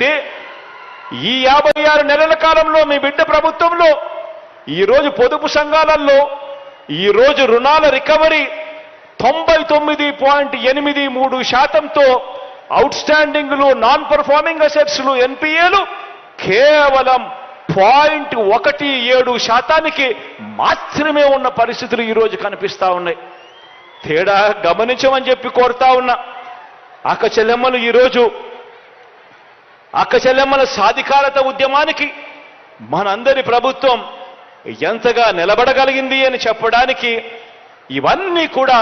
ఈ 56 నెలల కాలంలో మీ బిడ్డ ప్రభుత్వంలో ఈరోజు పొదుపు సంఘాలలో ఈరోజు రుణాల రికవరీ 99.83%తో అవుట్ స్టాండింగ్లు నాన్ పర్ఫార్మింగ్ అసెట్స్లు ఎన్పిఏలు కేవలం 0.17% మాత్రమే ఉన్న పరిస్థితులు ఈరోజు కనిపిస్తా ఉన్నాయి. తేడా గమనించమని చెప్పి కోరుతా ఉన్నా. అక్క చెల్లెమ్మలు ఈరోజు అక్క చెల్లెమ్మల సాధికారత ఉద్యమానికి మనందరి ప్రభుత్వం ఎంతగా నిలబడగలిగింది అని చెప్పడానికి ఇవన్నీ కూడా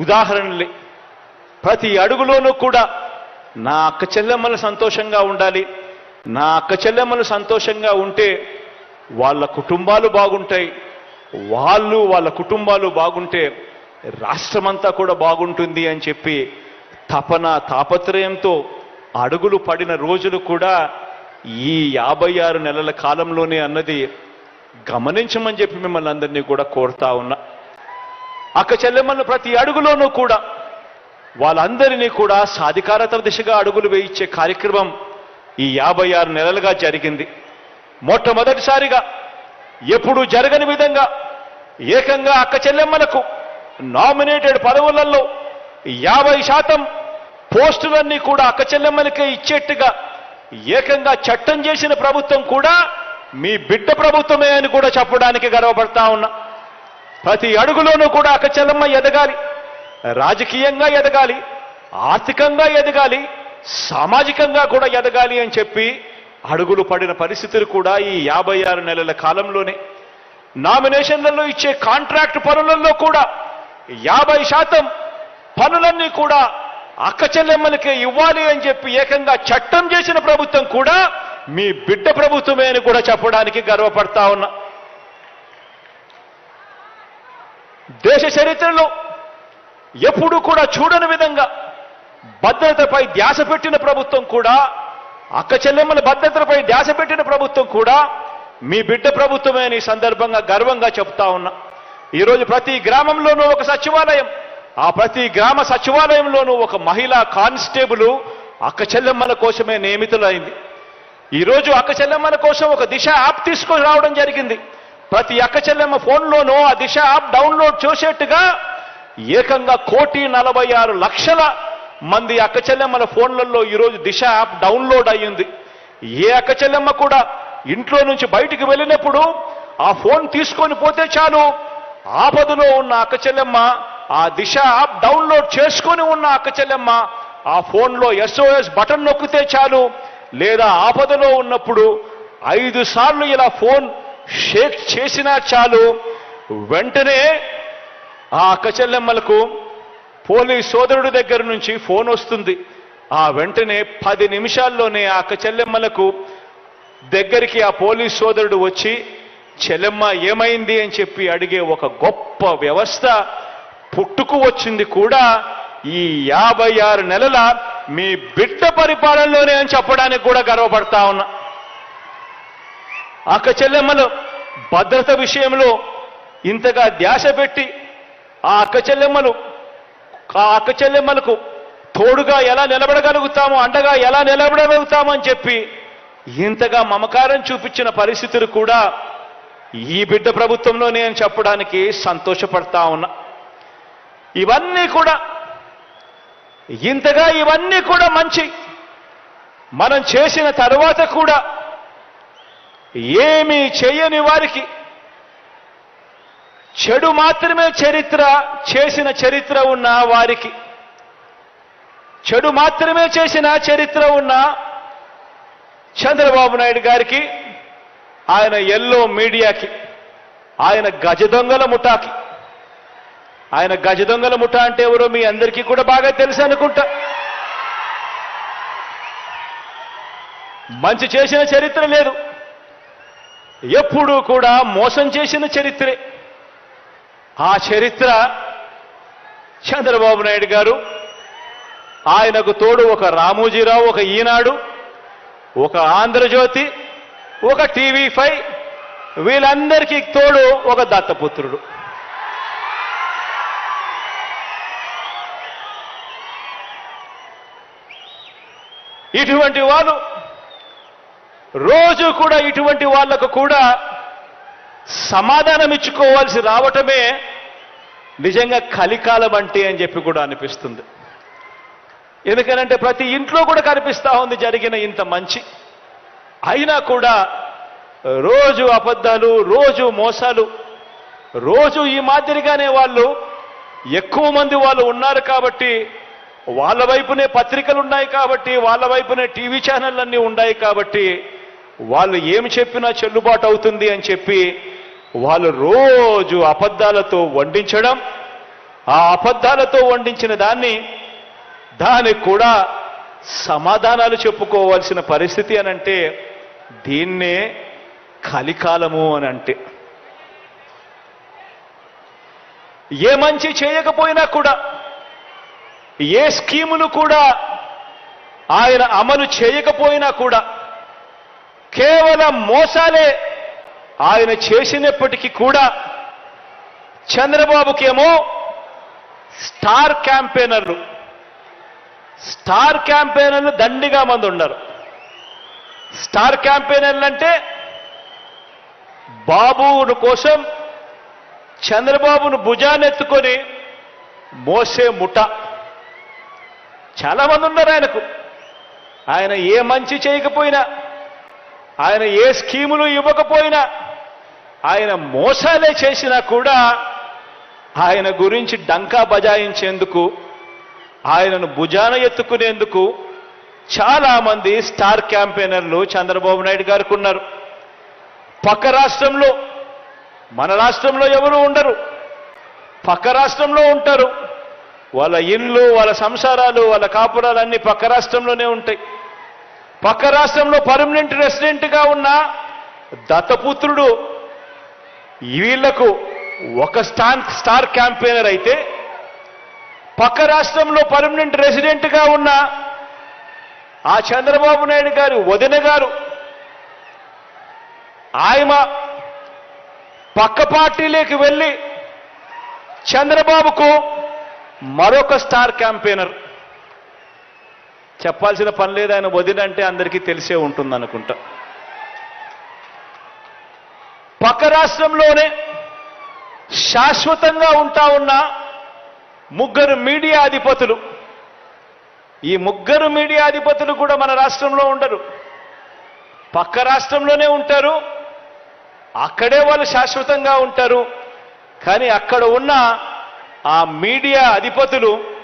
ఉదాహరణలే. ప్రతి అడుగులోనూ కూడా నా అక్క చెల్లెమ్మలు సంతోషంగా ఉండాలి, నా అక్క చెల్లెమ్మలు సంతోషంగా ఉంటే వాళ్ళ కుటుంబాలు బాగుంటాయి, వాళ్ళ కుటుంబాలు బాగుంటే రాష్ట్రమంతా కూడా బాగుంటుంది అని చెప్పి తాపత్రయంతో అడుగులు పడిన రోజులు కూడా ఈ 56 నెలల కాలంలోనే అన్నది గమనించమని చెప్పి మిమ్మల్ని అందరినీ కూడా కోరుతా ఉన్నా. అక్క చెల్లెమ్మలను ప్రతి అడుగులోనూ కూడా వాళ్ళందరినీ కూడా సాధికారత దిశగా అడుగులు వేయించే కార్యక్రమం ఈ 56 నెలలుగా జరిగింది. మొట్టమొదటిసారిగా ఎప్పుడూ జరగని విధంగా ఏకంగా అక్క చెల్లెమ్మలకు నామినేటెడ్ పదవులలో 50% పోస్టులన్నీ కూడా అక్క చెల్లెమ్మలకే ఇచ్చేట్టుగా ఏకంగా చట్టం చేసిన ప్రభుత్వం కూడా మీ బిడ్డ ప్రభుత్వమే అని కూడా చెప్పడానికి గర్వపడతా ఉన్నా. ప్రతి అడుగులోనూ కూడా అక్క చెల్లెమ్మ ఎదగాలి, రాజకీయంగా ఎదగాలి, ఆర్థికంగా ఎదగాలి, సామాజికంగా కూడా ఎదగాలి అని చెప్పి అడుగులు పడిన పరిస్థితులు కూడా ఈ 56 నెలల కాలంలోనే. నామినేషన్లలో ఇచ్చే కాంట్రాక్ట్ పనులలో కూడా 50% పనులన్నీ కూడా అక్క చెల్లెమ్మలకే ఇవ్వాలి అని చెప్పి ఏకంగా చట్టం చేసిన ప్రభుత్వం కూడా మీ బిడ్డ ప్రభుత్వమే అని కూడా చెప్పడానికి గర్వపడతా ఉన్నా. దేశ చరిత్రలో ఎప్పుడూ కూడా చూడని విధంగా భద్రతపై ధ్యాస పెట్టిన ప్రభుత్వం కూడా, అక్క చెల్లెమ్మల భద్రతపై ధ్యాస పెట్టిన ప్రభుత్వం కూడా మీ బిడ్డ ప్రభుత్వమే అని సందర్భంగా గర్వంగా చెప్తా ఉన్నా. ఈరోజు ప్రతి గ్రామంలోనూ ఒక సచివాలయం, ఆ ప్రతి గ్రామ సచివాలయంలోనూ ఒక మహిళా కానిస్టేబుల్ అక్క చెల్లెమ్మల కోసమే నియమితులైంది. ఈరోజు అక్క చెల్లెమ్మల కోసం ఒక దిశ యాప్ తీసుకొని రావడం జరిగింది. ప్రతి అక్క చెల్లెమ్మ ఫోన్లోనూ ఆ దిశ యాప్ డౌన్లోడ్ చేసేట్టుగా ఏకంగా 1,46,00,000 మంది అక్క చెల్లెమ్మల ఫోన్లలో ఈరోజు దిశ యాప్ డౌన్లోడ్ అయ్యింది. ఏ అక్క చెల్లెమ్మ కూడా ఇంట్లో నుంచి బయటికి వెళ్ళినప్పుడు ఆ ఫోన్ తీసుకొని పోతే చాలు, ఆపదలో ఉన్న అక్క చెల్లెమ్మ ఆ దిశ యాప్ డౌన్లోడ్ చేసుకొని ఉన్న అక్క చెల్లెమ్మ ఆ ఫోన్లో SOS బటన్ నొక్కితే చాలు, లేదా ఆపదలో ఉన్నప్పుడు 5 సార్లు ఇలా ఫోన్ షేక్ చేసినా చాలు, వెంటనే ఆ అక్క చెల్లెమ్మలకు పోలీస్ సోదరుడి దగ్గర నుంచి ఫోన్ వస్తుంది. ఆ వెంటనే 10 నిమిషాల్లోనే ఆ అక్క చెల్లెమ్మలకు దగ్గరికి ఆ పోలీస్ సోదరుడు వచ్చి చెల్లెమ్మ ఏమైంది అని చెప్పి అడిగే ఒక గొప్ప వ్యవస్థ పుట్టుకు వచ్చింది కూడా ఈ 56 నెలల మీ బిడ్డ పరిపాలనలోనే అని చెప్పడానికి కూడా గర్వపడతా ఉన్నా. అక్క చెల్లెమ్మలు భద్రత విషయంలో ఇంతగా ధ్యాస పెట్టి ఆ అక్క చెల్లెమ్మలకు తోడుగా ఎలా నిలబడగలుగుతామో, అండగా ఎలా నిలబడగలుగుతామో అని చెప్పి ఇంతగా మమకారం చూపించిన పరిస్థితులు కూడా ఈ బిడ్డ ప్రభుత్వంలోనే అని చెప్పడానికి సంతోషపడతా ఉన్నా. ఇవన్నీ కూడా మంచి మనం చేసిన తరువాత కూడా ఏమీ చేయని వారికి చెడు మాత్రమే చేసిన చరిత్ర ఉన్న వారికి, చెడు మాత్రమే చేసిన చరిత్ర ఉన్న చంద్రబాబు నాయుడు గారికి, ఆయన ఎల్లో మీడియాకి, ఆయన గజ దొంగల ముఠాకి, ఆయన గజ దొంగల ముఠా అంటే ఎవరో మీ అందరికీ కూడా బాగా తెలుసు అనుకుంటా. మంచి చేసిన చరిత్ర లేదు, ఎప్పుడూ కూడా మోసం చేసిన చరిత్రే. ఆ చరిత్ర చంద్రబాబు నాయుడు గారు, ఆయనకు తోడు ఒక రామోజీరావు, ఒక ఈనాడు, ఒక ఆంధ్రజ్యోతి, ఒక TV5, వీళ్ళందరికీ తోడు ఒక దత్తపుత్రుడు. ఇటువంటి వాళ్ళు రోజు కూడా ఇటువంటి వాళ్లకు కూడా సమాధానం ఇచ్చుకోవాల్సి రావటమే నిజంగా కలికాలం అంటే అని చెప్పి కూడా అనిపిస్తుంది. ఎందుకనంటే ప్రతి ఇంట్లో కూడా కనిపిస్తా ఉంది జరిగిన ఇంత మంచి, అయినా కూడా రోజు అబద్ధాలు, రోజు మోసాలు, రోజు ఈ మాదిరిగానే వాళ్ళు ఎక్కువ మంది వాళ్ళు ఉన్నారు కాబట్టి, వాళ్ళ వైపునే పత్రికలు ఉన్నాయి కాబట్టి, వాళ్ళ వైపునే టీవీ ఛానళ్ళన్నీ ఉన్నాయి కాబట్టి వాళ్ళు ఏమి చెప్పినా చెల్లుబాటు అవుతుంది అని చెప్పి వాళ్ళు రోజు అబద్ధాలతో వండించడం, ఆ అబద్ధాలతో వండించిన దానికి కూడా సమాధానాలు చెప్పుకోవాల్సిన పరిస్థితి అనంటే దీన్నే కలికాలము అని అంటే. ఏ మంచి చేయకపోయినా కూడా, ఏ స్కీములు కూడా ఆయన అమలు చేయకపోయినా కూడా కేవలం మోసాలే ఆయన చేసినప్పటికీ కూడా చంద్రబాబుకేమో స్టార్ క్యాంపెయినర్లు దండిగా మంది ఉన్నారు. స్టార్ క్యాంపెయినర్లు అంటే బాబును కోసం చంద్రబాబును భుజానెత్తుకొని మోసే ముఠ చాలా మంది ఉన్నారు ఆయనకు. ఆయన ఏ మంచి చేయకపోయినా, ఆయన ఏ స్కీములు ఇవ్వకపోయినా, ఆయన మోసాలే చేసినా కూడా ఆయన గురించి డంకా బజాయించేందుకు, ఆయనను భుజాన ఎత్తుకునేందుకు చాలా మంది స్టార్ క్యాంపెయినర్లు చంద్రబాబు నాయుడు గారికి ఉన్నారు. పక్క రాష్ట్రంలో, మన రాష్ట్రంలో ఎవరు ఉండరు, పక్క రాష్ట్రంలో ఉంటారు. వాళ్ళ ఇళ్ళు, వాళ్ళ సంసారాలు, వాళ్ళ కాపురాలు అన్ని పక్క రాష్ట్రంలోనే ఉంటాయి. పక్క రాష్ట్రంలో పర్మనెంట్ రెసిడెంట్గా ఉన్న దత్తపుత్రుడు వీళ్లకు ఒక స్టార్ క్యాంపెయినర్ అయితే, పక్క రాష్ట్రంలో పర్మనెంట్ రెసిడెంట్గా ఉన్న ఆ చంద్రబాబు నాయుడు గారి వదిన గారు, ఆయన పక్క పార్టీలోకి వెళ్ళి చంద్రబాబుకు మరొక స్టార్ క్యాంపెయినర్. చెప్పాల్సిన పని లేదు, ఆయన వదిన అంటే అందరికీ తెలిసే ఉంటుంది అనుకుంటా. పక్క రాష్ట్రంలోనే శాశ్వతంగా ఉన్న ముగ్గురు మీడియా అధిపతులు, ఈ ముగ్గురు మీడియా అధిపతులు కూడా మన రాష్ట్రంలో ఉండరు, పక్క రాష్ట్రంలోనే ఉంటారు. అక్కడే వాళ్ళు శాశ్వతంగా ఉంటారు. కానీ అక్కడ ఉన్న ఆ మీడియా అధిపతులు